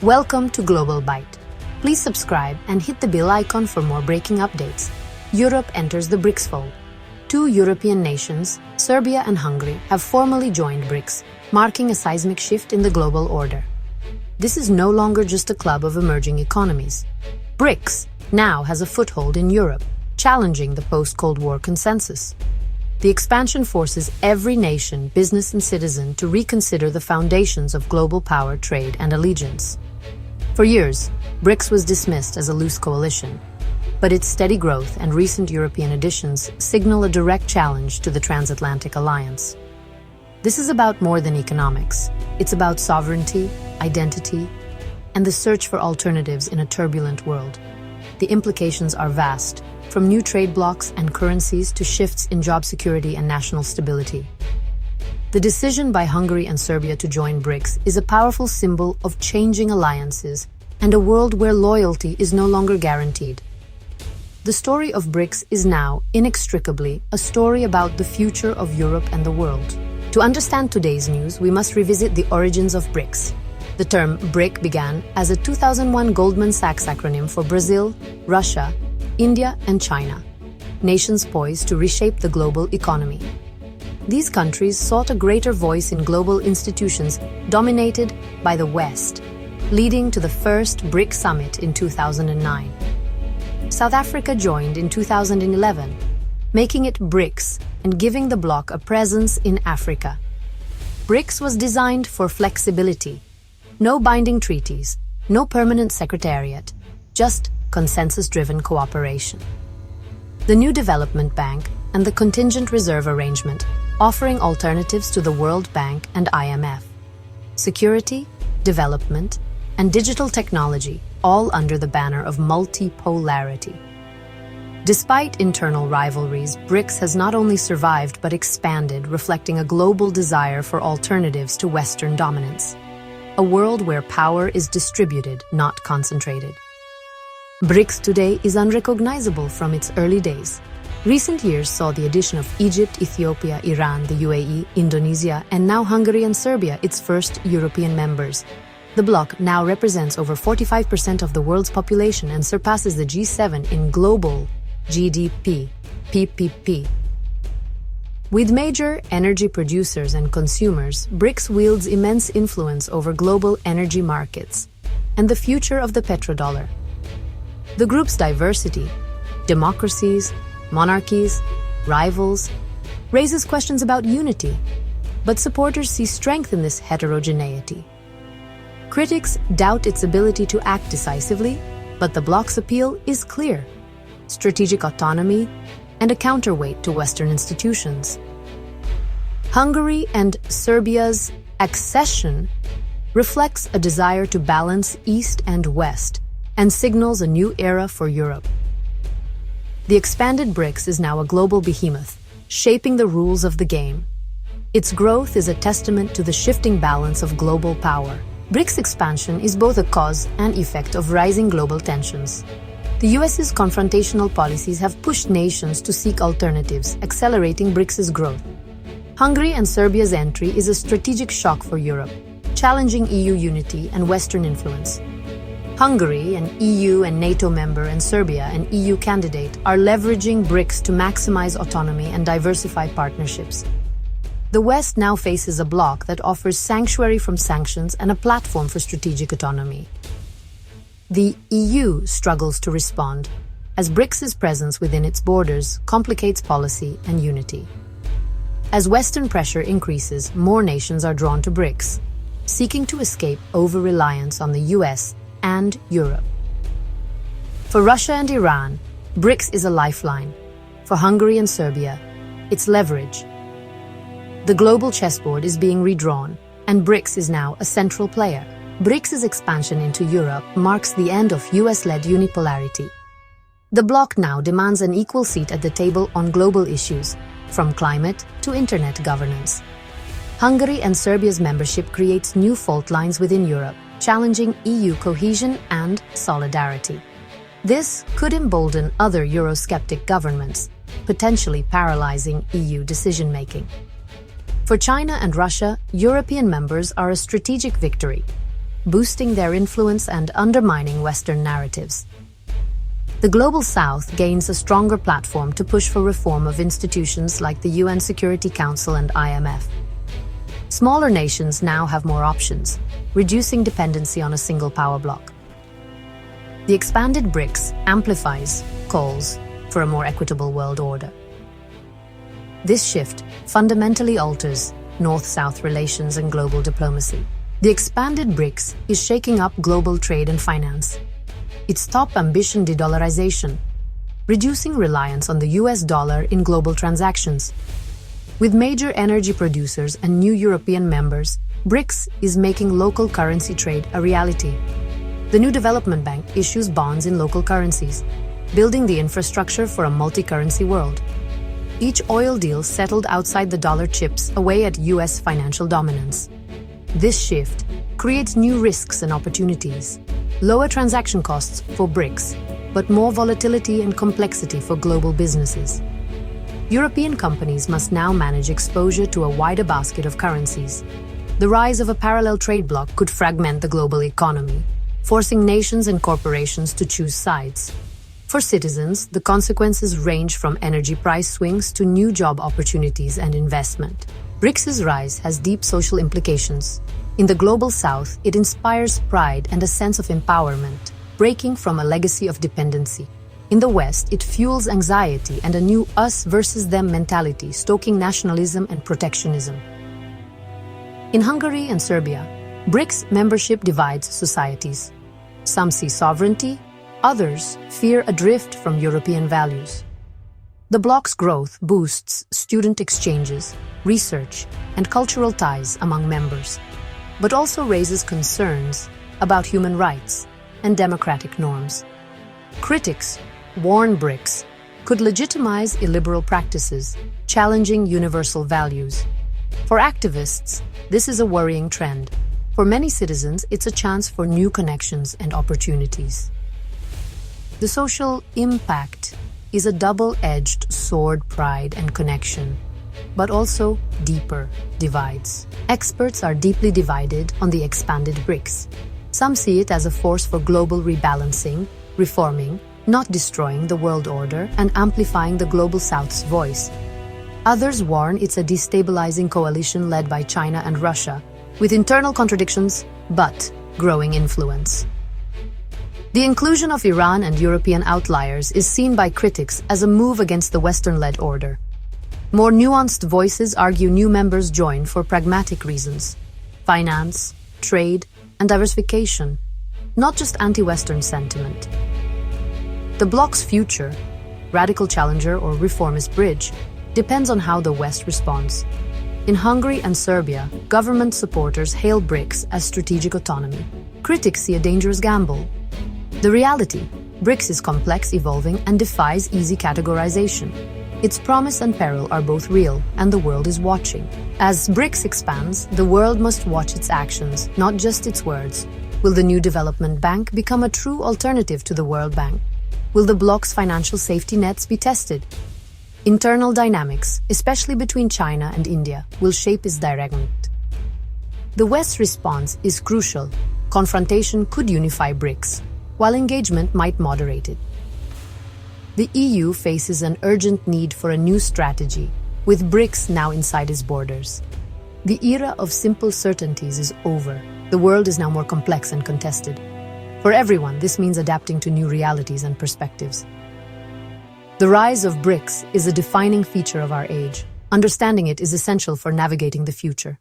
Welcome to Global Byte. Please subscribe and hit the bell icon for more breaking updates. Europe enters the BRICS fold. Two European nations, Serbia and Hungary, have formally joined BRICS, marking a seismic shift in the global order. This is no longer just a club of emerging economies. BRICS now has a foothold in Europe, challenging the post-Cold War consensus. The expansion forces every nation, business and citizen to reconsider the foundations of global power, trade and allegiance. For years, BRICS was dismissed as a loose coalition, but its steady growth and recent European additions signal a direct challenge to the transatlantic alliance. This is about more than economics. It's about sovereignty, identity, and the search for alternatives in a turbulent world. The implications are vast, from new trade blocs and currencies to shifts in job security and national stability. The decision by Hungary and Serbia to join BRICS is a powerful symbol of changing alliances and a world where loyalty is no longer guaranteed. The story of BRICS is now, inextricably, a story about the future of Europe and the world. To understand today's news, we must revisit the origins of BRICS. The term BRIC began as a 2001 Goldman Sachs acronym for Brazil, Russia, India and China, nations poised to reshape the global economy. These countries sought a greater voice in global institutions dominated by the West, leading to the first BRIC summit in 2009. South Africa joined in 2011, making it BRICS and giving the bloc a presence in Africa. BRICS was designed for flexibility. No binding treaties, no permanent secretariat, just consensus-driven cooperation. The new development bank and the contingent reserve arrangement offering alternatives to the World Bank and IMF. Security, development, and digital technology, all under the banner of multipolarity. Despite internal rivalries, BRICS has not only survived but expanded, reflecting a global desire for alternatives to Western dominance. A world where power is distributed, not concentrated. BRICS today is unrecognizable from its early days. Recent years saw the addition of Egypt, Ethiopia, Iran, the UAE, Indonesia, and now Hungary and Serbia, its first European members. The bloc now represents over 45% of the world's population and surpasses the G7 in global GDP, PPP. With major energy producers and consumers, BRICS wields immense influence over global energy markets and the future of the petrodollar. The group's diversity, democracies, monarchies, rivals, raises questions about unity, but supporters see strength in this heterogeneity. Critics doubt its ability to act decisively, but the bloc's appeal is clear: strategic autonomy and a counterweight to Western institutions. Hungary and Serbia's accession reflects a desire to balance East and West and signals a new era for Europe. The expanded BRICS is now a global behemoth, shaping the rules of the game. Its growth is a testament to the shifting balance of global power. BRICS expansion is both a cause and effect of rising global tensions. The US's confrontational policies have pushed nations to seek alternatives, accelerating BRICS's growth. Hungary and Serbia's entry is a strategic shock for Europe, challenging EU unity and Western influence. Hungary, an EU and NATO member, and Serbia, an EU candidate, are leveraging BRICS to maximize autonomy and diversify partnerships. The West now faces a bloc that offers sanctuary from sanctions and a platform for strategic autonomy. The EU struggles to respond, as BRICS's presence within its borders complicates policy and unity. As Western pressure increases, more nations are drawn to BRICS, seeking to escape over-reliance on the US and Europe. For Russia and Iran, BRICS is a lifeline. For Hungary and Serbia, it's leverage. The global chessboard is being redrawn, and BRICS is now a central player. BRICS's expansion into Europe marks the end of US-led unipolarity. The bloc now demands an equal seat at the table on global issues, from climate to internet governance. Hungary and Serbia's membership creates new fault lines within Europe, challenging EU cohesion and solidarity. This could embolden other Eurosceptic governments, potentially paralyzing EU decision-making. For China and Russia, European members are a strategic victory. boosting their influence and undermining Western narratives. The Global South gains a stronger platform to push for reform of institutions like the UN Security Council and IMF. Smaller nations now have more options, reducing dependency on a single power bloc. The expanded BRICS amplifies calls for a more equitable world order. This shift fundamentally alters North-South relations and global diplomacy. The expanded BRICS is shaking up global trade and finance. Its top ambition, de-dollarization, reducing reliance on the US dollar in global transactions. With major energy producers and new European members, BRICS is making local currency trade a reality. The new development bank issues bonds in local currencies, building the infrastructure for a multi-currency world. Each oil deal settled outside the dollar chips away at US financial dominance. This shift creates new risks and opportunities. Lower transaction costs for BRICS, but more volatility and complexity for global businesses. European companies must now manage exposure to a wider basket of currencies. The rise of a parallel trade bloc could fragment the global economy, forcing nations and corporations to choose sides. For citizens, the consequences range from energy price swings to new job opportunities and investment. BRICS's rise has deep social implications. In the Global South, it inspires pride and a sense of empowerment, breaking from a legacy of dependency. In the West, it fuels anxiety and a new us versus them mentality, stoking nationalism and protectionism. In Hungary and Serbia, BRICS membership divides societies. Some see sovereignty, others fear a drift from European values. The bloc's growth boosts student exchanges, research, and cultural ties among members, but also raises concerns about human rights and democratic norms. Critics warn BRICS could legitimize illiberal practices, challenging universal values. For activists, this is a worrying trend. For many citizens, it's a chance for new connections and opportunities. The social impact is a double-edged sword: pride and connection, but also deeper divides. Experts are deeply divided on the expanded BRICS. Some see it as a force for global rebalancing, reforming, not destroying the world order, and amplifying the Global South's voice. Others warn it's a destabilizing coalition led by China and Russia, with internal contradictions but growing influence. The inclusion of Iran and European outliers is seen by critics as a move against the Western-led order. More nuanced voices argue new members join for pragmatic reasons: finance, trade, and diversification, not just anti-Western sentiment. The bloc's future, radical challenger or reformist bridge, depends on how the West responds. In Hungary and Serbia, government supporters hail BRICS as strategic autonomy. Critics see a dangerous gamble. The reality: BRICS is complex, evolving, and defies easy categorization. Its promise and peril are both real, and the world is watching. As BRICS expands, the world must watch its actions, not just its words. Will the new development bank become a true alternative to the World Bank? Will the bloc's financial safety nets be tested? Internal dynamics, especially between China and India, will shape its direction. The West's response is crucial. Confrontation could unify BRICS, while engagement might moderate it. The EU faces an urgent need for a new strategy, with BRICS now inside its borders. The era of simple certainties is over. The world is now more complex and contested. For everyone, this means adapting to new realities and perspectives. The rise of BRICS is a defining feature of our age. Understanding it is essential for navigating the future.